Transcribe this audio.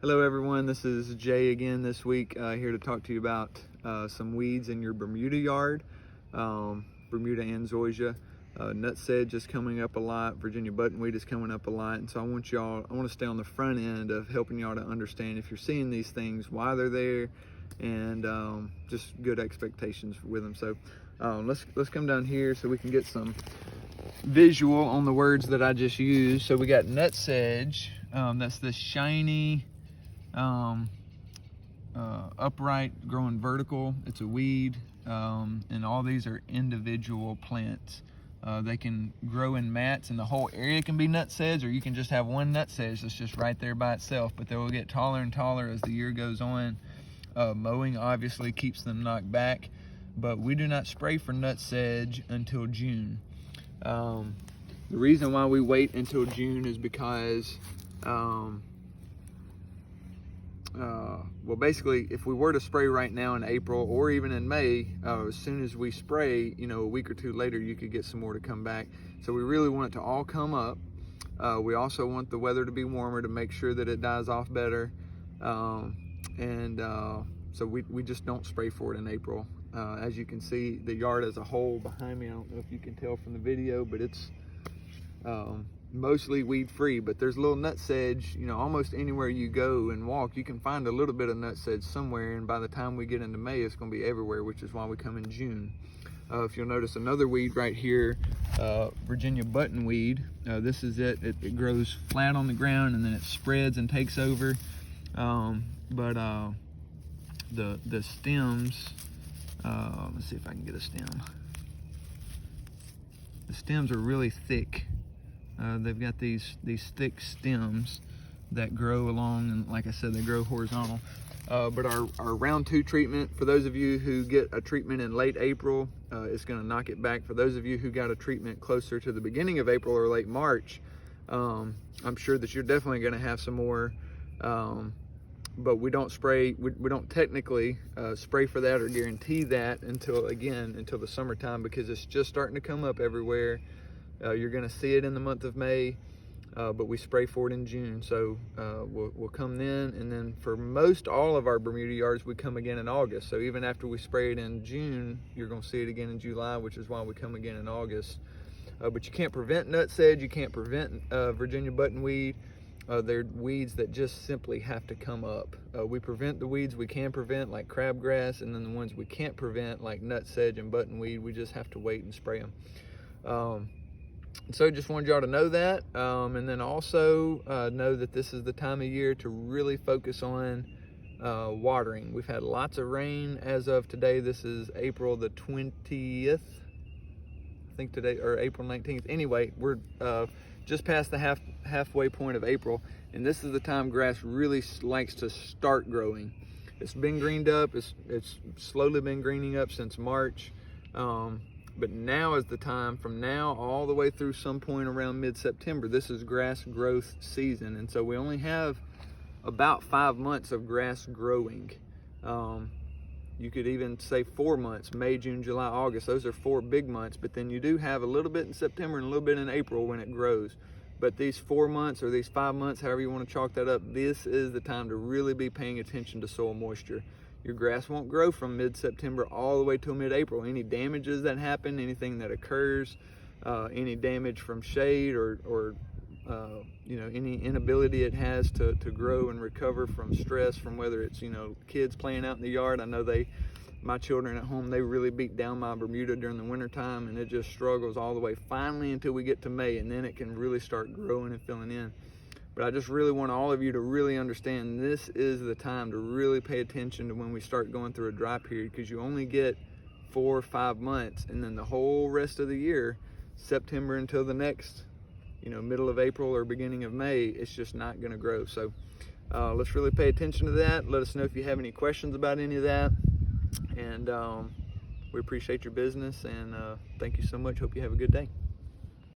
Hello everyone, this is Jay again this week, here to talk to you about some weeds in your Bermuda yard, Bermuda and zoysia. Nutsedge is coming up a lot, Virginia buttonweed is coming up a lot, and so I want to stay on the front end of helping y'all to understand if you're seeing these things, why they're there, and just good expectations with them. So let's come down here so we can get some visual on the words that I just used. So we got nutsedge, that's this shiny, upright, growing vertical. It's a weed, and all these are individual plants. They can grow in mats, and the whole area can be nutsedge, or you can just have one nutsedge that's just right there by itself, but they will get taller and taller as the year goes on. Mowing obviously keeps them knocked back, but we do not spray for nutsedge until June. The reason why we wait until June is because well, basically, if we were to spray right now in April or even in May, as soon as we spray, a week or two later, you could get some more to come back. So we really want it to all come up. We also want the weather to be warmer to make sure that it dies off better. So we just don't spray for it in April. As you can see, the yard as a whole behind me, I don't know if you can tell from the video, but it's mostly weed free, but there's a little nutsedge, almost anywhere you go and walk, you can find a little bit of nutsedge somewhere, and by the time we get into May, it's going to be everywhere, which is why we come in June. If you'll notice another weed right here, Virginia buttonweed, this is it. It grows flat on the ground and then it spreads and takes over, but the stems, let's see if I can get a stem. The stems are really thick. They've got these thick stems that grow along, and like I said, they grow horizontal. But our round 2 treatment, for those of you who get a treatment in late April, is going to knock it back. For those of you who got a treatment closer to the beginning of April or late March, I'm sure that you're definitely going to have some more. But we don't spray, we don't technically spray for that or guarantee that until the summertime, because it's just starting to come up everywhere. You're going to see it in the month of May, but we spray for it in June. So we'll come then, and then for most all of our Bermuda yards, we come again in August. So even after we spray it in June, you're going to see it again in July, which is why we come again in August. But you can't prevent nutsedge, you can't prevent Virginia buttonweed. They're weeds that just simply have to come up. We prevent the weeds we can prevent, like crabgrass, and then the ones we can't prevent, like nutsedge and buttonweed, we just have to wait and spray them. So just wanted y'all to know that, and then also know that this is the time of year to really focus on watering. We've had lots of rain as of today. This is April the 20th, I think today, or April 19th. Anyway, we're just past the halfway point of April, and this is the time grass really likes to start growing. It's been greened up, it's slowly been greening up since March. But now is the time, from now all the way through some point around mid-September, this is grass growth season. And so we only have about 5 months of grass growing. You could even say 4 months, May, June, July, August. Those are 4 big months, but then you do have a little bit in September and a little bit in April when it grows. But these 4 months or these 5 months, however you want to chalk that up, this is the time to really be paying attention to soil moisture. Your grass won't grow from mid-September all the way till mid-April. Any damages that happen, anything that occurs, any damage from shade or any inability it has to grow and recover from stress, from whether it's, kids playing out in the yard. I know my children at home, they really beat down my Bermuda during the winter time, and it just struggles all the way finally until we get to May, and then it can really start growing and filling in. But I just really want all of you to really understand this is the time to really pay attention to when we start going through a dry period, because you only get 4 or 5 months, and then the whole rest of the year, September until the next, middle of April or beginning of May, it's just not going to grow. So let's really pay attention to that. Let us know if you have any questions about any of that, and we appreciate your business, and thank you so much. Hope you have a good day.